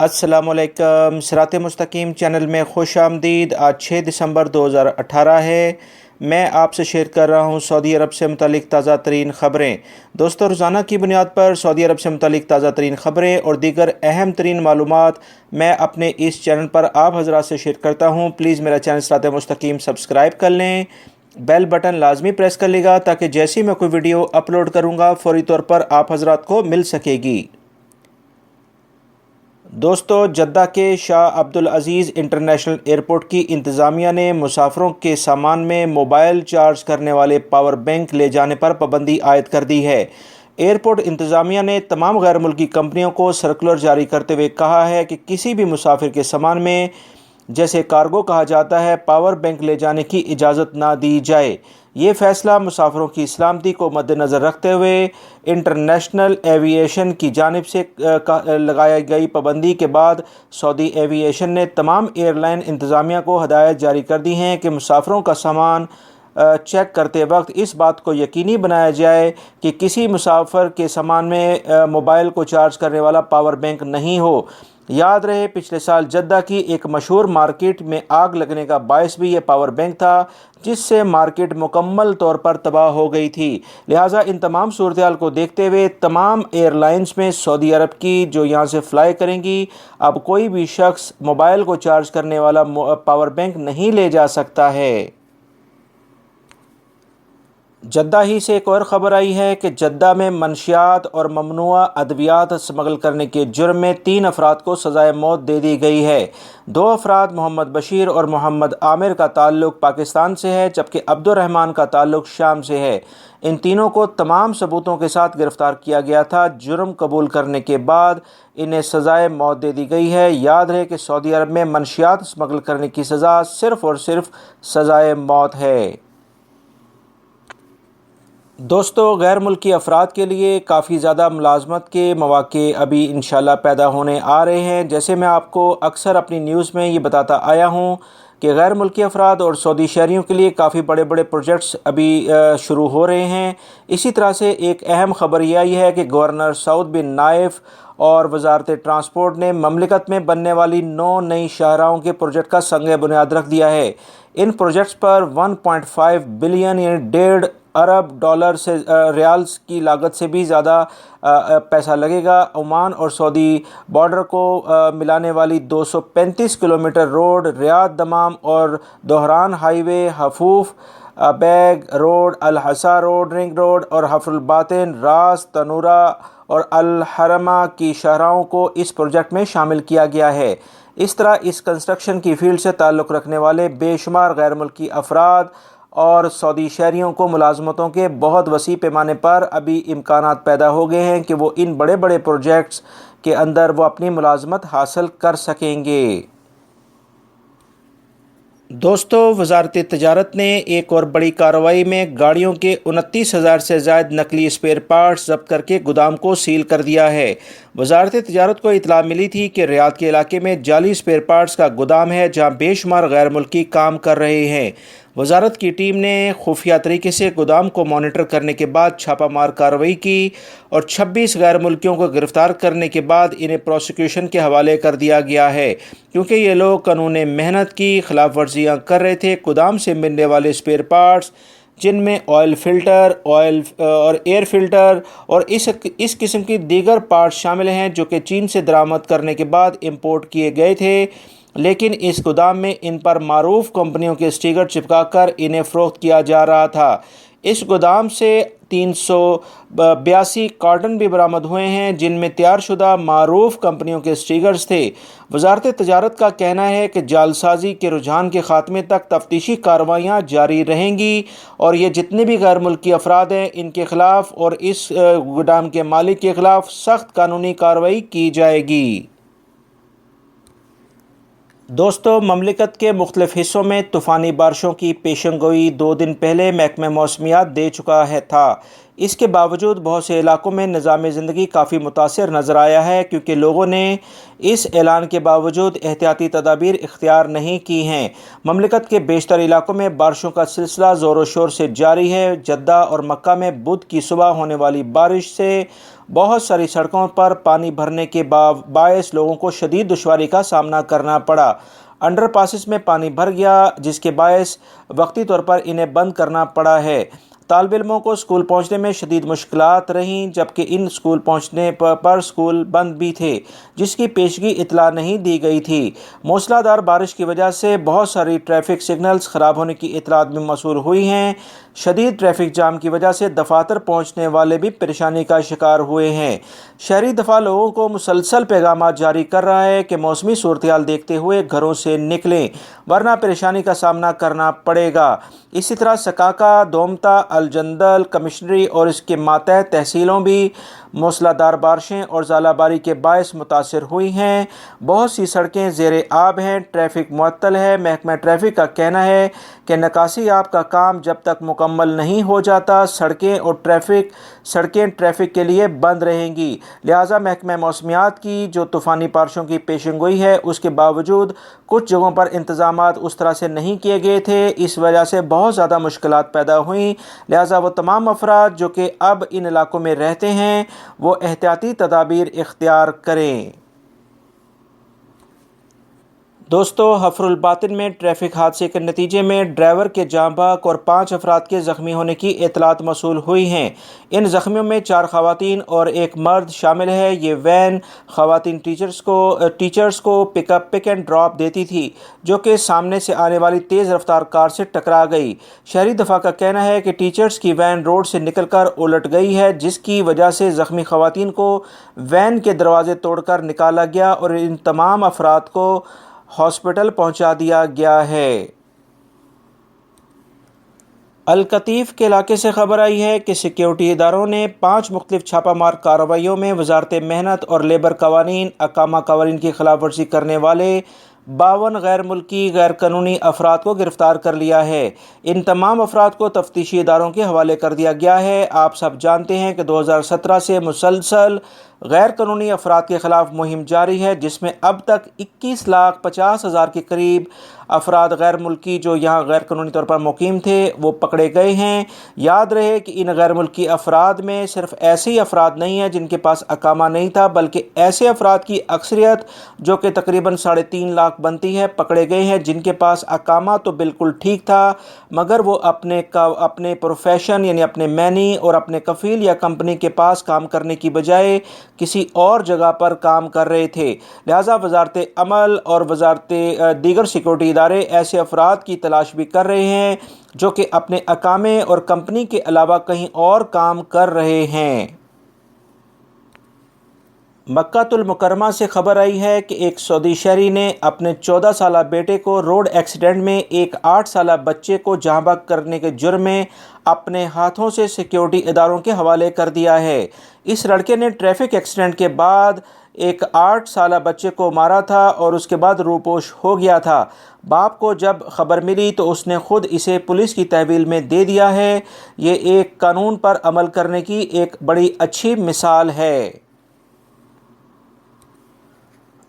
अस्सलाम वालेकुम। सिरात मुस्तकीम चैनल में खुश आमदीद। आज 6 दिसंबर 2018 है। मैं आपसे शेयर कर रहा हूँ सऊदी अरब से मुतालिक ताज़ा तरीन ख़बरें। दोस्तों, रोज़ाना की बुनियाद पर सऊदी अरब से मुतालिक ताज़ा तरीन ख़बरें और दीगर अहम तरीन मालूमात मैं अपने इस चैनल पर आप हज़रात से शेयर करता हूँ। प्लीज़ मेरा चैनल सिरात मुस्तकीम सब्सक्राइब कर लें, बेल बटन लाजमी प्रेस कर लेगा ताकि जैसे ही मैं कोई वीडियो अपलोड करूँगा फ़ौरी तौर पर आप हज़रात को मिल सकेगी। दोस्तों, जद्दा के शाह अब्दुल अज़ीज़ इंटरनेशनल एयरपोर्ट की इंतज़ामिया ने मुसाफिरों के सामान में मोबाइल चार्ज करने वाले पावर बैंक ले जाने पर पाबंदी आयद कर दी है। एयरपोर्ट इंतज़ामिया ने तमाम गैर मुल्की कंपनियों को सर्कुलर जारी करते हुए कहा है कि किसी भी मुसाफिर के सामान में, जैसे कार्गो कहा जाता है, पावर बैंक ले जाने की इजाज़त ना दी जाए। ये फ़ैसला मुसाफिरों की सलामती को मद्देनज़र रखते हुए इंटरनेशनल एविएशन की जानिब से लगाई गई पाबंदी के बाद सऊदी एविएशन ने तमाम एयरलाइन इंतज़ामिया को हदायत जारी कर दी हैं कि मुसाफिरों का सामान चेक करते वक्त इस बात को यकीनी बनाया जाए कि किसी मुसाफिर के सामान में मोबाइल को चार्ज करने वाला पावर बैंक नहीं हो। याद रहे, पिछले साल जद्दा की एक मशहूर मार्केट में आग लगने का बायस भी ये पावर बैंक था, जिससे मार्केट मुकम्मल तौर पर तबाह हो गई थी। लिहाजा इन तमाम सूरत को देखते हुए तमाम एयरलाइंस में सऊदी अरब की जो यहाँ से फ़्लाई करेंगी, अब कोई भी शख्स मोबाइल को चार्ज करने वाला पावर बैंक नहीं ले जा सकता है। जद्दा ही से एक और ख़बर आई है कि जद्दा में मनशियात और ममनुआ अद्वियात स्मगल करने के जुर्म में 3 अफराद को सज़ाए मौत दे दी गई है। 2 अफराद मोहम्मद बशीर और मोहम्मद आमिर का ताल्लुक़ पाकिस्तान से है, जबकि अब्दुर्रहमान का ताल्लुक़ शाम से है। इन तीनों को तमाम सबूतों के साथ गिरफ़्तार किया गया था। जुर्म कबूल करने के बाद इन्हें सज़ाए मौत दे दी गई है। याद रहे कि सऊदी अरब में मनशियात स्मगल करने की सज़ा सिर्फ़ और सिर्फ सज़ाए मौत है। दोस्तों, गैर मुल्की अफराद के लिए काफ़ी ज़्यादा मुलाजमत के मौक़े अभी इंशाल्लाह पैदा होने आ रहे हैं। जैसे मैं आपको अक्सर अपनी न्यूज़ में ये बताता आया हूँ कि गैर मुल्की अफराद और सऊदी शहरियों के लिए काफ़ी बड़े बड़े प्रोजेक्ट्स अभी शुरू हो रहे हैं। इसी तरह से एक अहम ख़बर यह आई है कि गवर्नर सऊद बिन नाइफ और वजारत ट्रांसपोर्ट ने ममलिकत में बनने वाली 9 नई शाहराहों के प्रोजेक्ट का संग बुनियाद रख दिया है। इन प्रोजेक्ट्स पर 1.5 बिलियन यानी 1.5 अरब डॉलर से रियाल्स की लागत से भी ज़्यादा पैसा लगेगा। ओमान और सऊदी बॉर्डर को मिलाने वाली 235 किलोमीटर रोड, रियाद दमाम और दोहरान हाईवे, हफूफ बैग रोड, अल हसा रोड, रिंग रोड और हफरुल बातिन, रास, तनूरा और अल हरमा की शाहराहों को इस प्रोजेक्ट में शामिल किया गया है। इस तरह इस कंस्ट्रक्शन की फील्ड से ताल्लुक़ रखने वाले बेशुमार गैर मुल्की अफराद और सऊदी शहरियों को मुलाजमतों के बहुत वसी पैमाने पर अभी इम्कानात पैदा हो गए हैं कि वो इन बड़े बड़े प्रोजेक्ट्स के अंदर वो अपनी मुलाजमत हासिल कर सकेंगे। दोस्तों, वजारत तजारत ने एक और बड़ी कार्रवाई में गाड़ियों के 29,000 से ज़ायद नकली स्पेयर पार्ट्स जब्त करके गोदाम को सील कर दिया है। वजारत तजारत को इतला मिली थी कि रियाद के इलाके में जाली स्पेयर पार्ट्स का गोदाम है, जहां बेशुमार गैर मुल्की काम कर रहे हैं। वजारत की टीम ने खुफिया तरीके से गोदाम को मॉनिटर करने के बाद छापामार कार्रवाई की और 26 गैर मुल्कियों को गिरफ़्तार करने के बाद इन्हें प्रोसिक्यूशन के हवाले कर दिया गया है, क्योंकि ये लोग कानून मेहनत की खिलाफ वर्जियाँ कर रहे थे। गोदाम से मिलने वाले स्पेयर पार्ट्स, जिनमें ऑयल फ़िल्टर, ऑयल और एयर फ़िल्टर और इस किस्म की दीगर पार्ट्स शामिल हैं, जो कि चीन से दरामद करने के बाद इंपोर्ट किए गए थे, लेकिन इस गोदाम में इन पर मारूफ कंपनियों के स्टिकर चिपकाकर इन्हें फ़रोख्त किया जा रहा था। इस गोदाम से 382 कार्टन भी बरामद हुए हैं, जिनमें तैयारशुदा मारूफ कंपनियों के स्टिकर्स थे। वजारत तजारत का कहना है कि जालसाजी के रुझान के खात्मे तक तफ्तीशी कार्रवाइयाँ जारी रहेंगी और ये जितने भी गैर मुल्की अफराद हैं, इनके ख़िलाफ़ और इस गोदाम के मालिक के ख़िलाफ़ सख्त कानूनी कार्रवाई की जाएगी। दोस्तों, ममलिकत के मुख्तलिफ़ हिस्सों में तूफ़ानी बारिशों की पेशेंगोई 2 दिन पहले महकमा मौसमियात दे चुका था। इसके बावजूद बहुत से इलाकों में निज़ाम ज़िंदगी काफ़ी मुतासर नज़र आया है, क्योंकि लोगों ने इस ऐलान के बावजूद एहतियाती तदाबीर इख्तियार नहीं की हैं। ममलिकत के बेशतर इलाकों में बारिशों का सिलसिला ज़ोर शोर से जारी है। जद्दा और मक्का में बुध की सुबह होने वाली बारिश से بہت ساری سڑکوں پر پانی بھرنے کے باعث لوگوں کو شدید دشواری کا سامنا کرنا پڑا۔ انڈر پاسز میں پانی بھر گیا جس کے باعث وقتی طور پر انہیں بند کرنا پڑا ہے۔ طالب علموں کو اسکول پہنچنے میں شدید مشکلات رہیں، جبکہ ان اسکول پہنچنے پر اسکول بند بھی تھے جس کی پیشگی اطلاع نہیں دی گئی تھی۔ موسلا دھار بارش کی وجہ سے بہت ساری ٹریفک سگنلز خراب ہونے کی اطلاعات بھی موصول ہوئی ہیں۔ شدید ٹریفک جام کی وجہ سے دفاتر پہنچنے والے بھی پریشانی کا شکار ہوئے ہیں۔ شہری دفاع لوگوں کو مسلسل پیغامات جاری کر رہا ہے کہ موسمی صورتحال دیکھتے ہوئے گھروں سے نکلیں ورنہ پریشانی کا سامنا کرنا پڑے گا۔ اسی طرح سکاکا، دومتا، الجندل، کمشنری اور اس کے ماتحت تحصیلوں بھی موسلا دھار بارشیں اور ژالہ باری کے باعث متاثر ہوئی ہیں۔ بہت سی سڑکیں زیر آب ہیں، ٹریفک معطل ہے۔ محکمہ ٹریفک کا کہنا ہے کہ نکاسی آب کا کام جب تک مکمل نہیں ہو جاتا سڑکیں ٹریفک کے لیے بند رہیں گی، لہٰذا محکمہ موسمیات کی جو طوفانی بارشوں کی پیشن گوئی ہے اس کے باوجود کچھ جگہوں پر انتظامات اس طرح سے نہیں کیے گئے تھے، اس وجہ سے بہت زیادہ مشکلات پیدا ہوئیں، لہٰذا وہ تمام افراد جو کہ اب ان علاقوں میں رہتے ہیں وہ احتیاطی تدابیر اختیار کریں۔ دوستو، حفر الباطن میں ٹریفک حادثے کے نتیجے میں ڈرائیور کے جاں بحق اور 5 افراد کے زخمی ہونے کی اطلاعات موصول ہوئی ہیں۔ ان زخمیوں میں 4 خواتین اور 1 مرد شامل ہے۔ یہ وین خواتین ٹیچرز کو پک اینڈ ڈراپ دیتی تھی جو کہ سامنے سے آنے والی تیز رفتار کار سے ٹکرا گئی۔ شہری دفاع کا کہنا ہے کہ ٹیچرز کی وین روڈ سے نکل کر الٹ گئی ہے جس کی وجہ سے زخمی خواتین کو وین کے دروازے توڑ کر نکالا گیا اور ان تمام افراد کو ہاسپٹل پہنچا دیا گیا ہے۔ القطیف کے علاقے سے خبر آئی ہے کہ سیکیورٹی اداروں نے 5 مختلف چھاپہ مار کارروائیوں میں وزارت محنت اور لیبر قوانین، اقامہ قوانین کی خلاف ورزی کرنے والے 52 غیر ملکی غیر قانونی افراد کو گرفتار کر لیا ہے۔ ان تمام افراد کو تفتیشی اداروں کے حوالے کر دیا گیا ہے۔ آپ سب جانتے ہیں کہ 2017 سے مسلسل غیر قانونی افراد کے خلاف مہم جاری ہے جس میں اب تک 21,50,000 کے قریب افراد غیر ملکی جو یہاں غیر قانونی طور پر مقیم تھے وہ پکڑے گئے ہیں۔ یاد رہے کہ ان غیر ملکی افراد میں صرف ایسے ہی افراد نہیں ہیں جن کے پاس اقامہ نہیں تھا، بلکہ ایسے افراد کی اکثریت جو کہ تقریباً 3.5 لاکھ بنتی ہے پکڑے گئے ہیں جن کے پاس اقامہ تو بالکل ٹھیک تھا مگر وہ اپنے پروفیشن یعنی اپنے معنی اور اپنے کفیل یا کمپنی کے پاس کام کرنے کی بجائے کسی اور جگہ پر کام کر رہے تھے، لہٰذا وزارت عمل اور دیگر سیکورٹی ادارے ایسے افراد کی تلاش بھی کر رہے ہیں جو کہ اپنے اقامے اور کمپنی کے علاوہ کہیں اور کام کر رہے ہیں۔ مکہ المکرمہ سے خبر آئی ہے کہ ایک سعودی شہری نے اپنے 14 سالہ بیٹے کو روڈ ایکسیڈنٹ میں ایک 8 سالہ بچے کو جاں بحق کرنے کے جرم میں اپنے ہاتھوں سے سیکیورٹی اداروں کے حوالے کر دیا ہے۔ اس لڑکے نے ٹریفک ایکسیڈنٹ کے بعد ایک 8 سالہ بچے کو مارا تھا اور اس کے بعد روپوش ہو گیا تھا۔ باپ کو جب خبر ملی تو اس نے خود اسے پولیس کی تحویل میں دے دیا ہے۔ یہ ایک قانون پر عمل کرنے کی ایک بڑی اچھی مثال ہے۔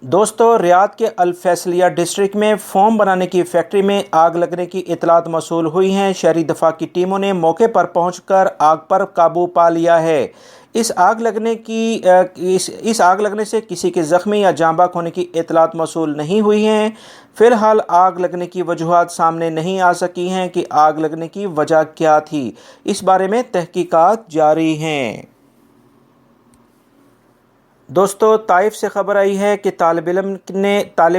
دوستو، ریاض کے الفیصلیہ ڈسٹرکٹ میں فوم بنانے کی فیکٹری میں آگ لگنے کی اطلاعات موصول ہوئی ہیں۔ شہری دفاع کی ٹیموں نے موقع پر پہنچ کر آگ پر قابو پا لیا ہے۔ اس آگ لگنے سے کسی کے زخمی یا جاں بحق ہونے کی اطلاعات موصول نہیں ہوئی ہیں۔ فی الحال آگ لگنے کی وجوہات سامنے نہیں آ سکی ہیں کہ آگ لگنے کی وجہ کیا تھی۔ اس بارے میں تحقیقات جاری ہیں۔ دوستو، طائف سے خبر آئی ہے کہ طالب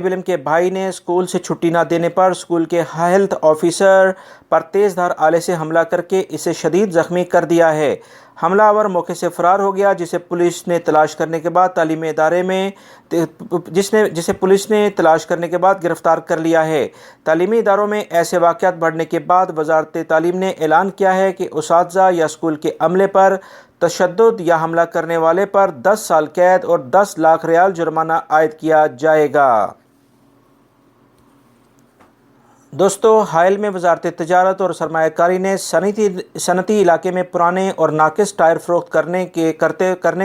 علم کے بھائی نے اسکول سے چھٹی نہ دینے پر اسکول کے ہیلتھ آفیسر پر تیز دھار آلے سے حملہ کر کے اسے شدید زخمی کر دیا ہے۔ حملہ آور موقع سے فرار ہو گیا جسے پولیس نے تلاش کرنے کے بعد گرفتار کر لیا ہے۔ تعلیمی اداروں میں ایسے واقعات بڑھنے کے بعد وزارت تعلیم نے اعلان کیا ہے کہ اساتذہ یا اسکول کے عملے پر تشدد یا حملہ کرنے والے پر 10 سال قید اور 10 لاکھ ریال جرمانہ عائد کیا جائے گا۔ دوستو، حائل میں وزارت تجارت اور سرمایہ کاری نے صنعتی علاقے میں پرانے اور ناقص ٹائر فروخت کرنے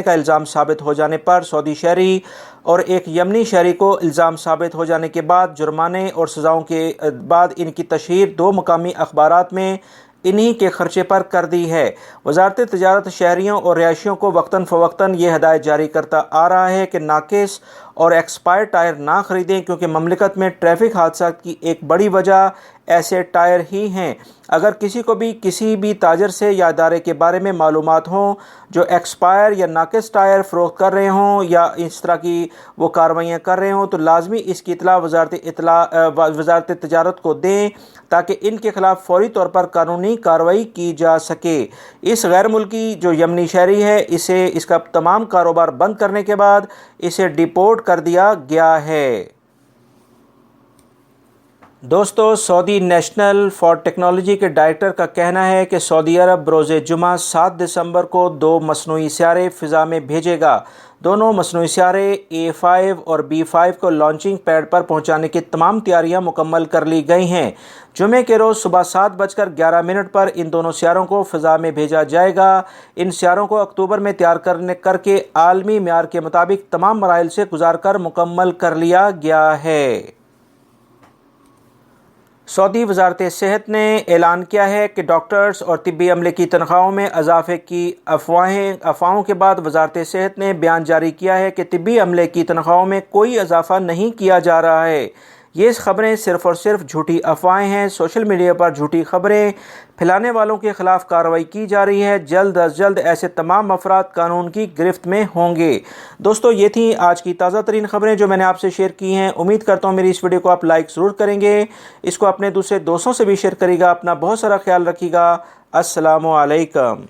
کا الزام ثابت ہو جانے پر سعودی شہری اور ایک یمنی شہری کو الزام ثابت ہو جانے کے بعد جرمانے اور سزاؤں کے بعد ان کی تشہیر 2 مقامی اخبارات میں इन्हीं के खर्चे पर कर दी है। वजारत तजारत शहरियों और रिहायशियों को वक्तन फ़वक्तन ये हदायत जारी करता आ रहा है कि नाकिस और एक्सपायर टायर ना ख़रीदें, क्योंकि ममलिकत में ट्रैफिक हादसा की एक बड़ी वजह ऐसे टायर ही हैं। अगर किसी को भी किसी भी ताजर से या इदारे के बारे में मालूमात हों जो एक्सपायर या नाकिस टायर फ़रोख्त कर रहे हों या इस तरह की वो कार्रवाइयाँ कर रहे हों, तो लाजमी इसकी इतला वजारत तजारत को दें, ताकि इनके ख़िलाफ़ फ़ौरी तौर पर कानूनी कार्रवाई की जा सके। इस गैर मुल्की जो यमनी शहरी है, इसे इसका तमाम कारोबार बंद करने के बाद इसे डिपोर्ट कर दिया गया है। दोस्तों, सऊदी नेशनल फॉर टेक्नोलॉजी के डायरेक्टर का कहना है कि सऊदी अरब बरोज़े जुमा 7 दिसंबर को 2 मसनूई सियारे फ़िज़ा में भेजेगा। दोनों मसनूई सियारे A5 और B5 को लॉन्चिंग पैड पर पहुंचाने की तमाम तैयारियां मुकम्मल कर ली गई हैं। जुमे के रोज़ सुबह 7:11 पर इन दोनों सियारों को फ़िज़ा में भेजा जाएगा। इन सियारों को अक्टूबर में तैयार करके आलमी म्यार के मुताबिक तमाम मराइल से गुजार कर मुकम्मल कर लिया गया है। सऊदी वजारत सेहत ने ऐलान किया है कि डॉक्टर्स और तिब्बी अमले की तनख्वाहों में इजाफे की अफवाहों के बाद वजारत सेहत ने बयान जारी किया है कि तिब्बी अमले की तनख्वाहों में कोई इजाफा नहीं किया जा रहा है। ये खबरें सिर्फ़ और सिर्फ झूठी अफवाहें हैं। सोशल मीडिया पर झूठी खबरें फैलाने वालों के ख़िलाफ़ कार्रवाई की जा रही है। जल्द अज जल्द ऐसे तमाम अफराद कानून की गिरफ्त में होंगे। दोस्तों, ये थी आज की ताज़ा तरीन खबरें जो मैंने आपसे शेयर की हैं। उम्मीद करता हूँ मेरी इस वीडियो को आप लाइक ज़रूर करेंगे, इसको अपने दूसरे दोस्तों से भी शेयर करिएगा। अपना बहुत सारा ख्याल रखिएगा। अस्सलामु अलैकुम।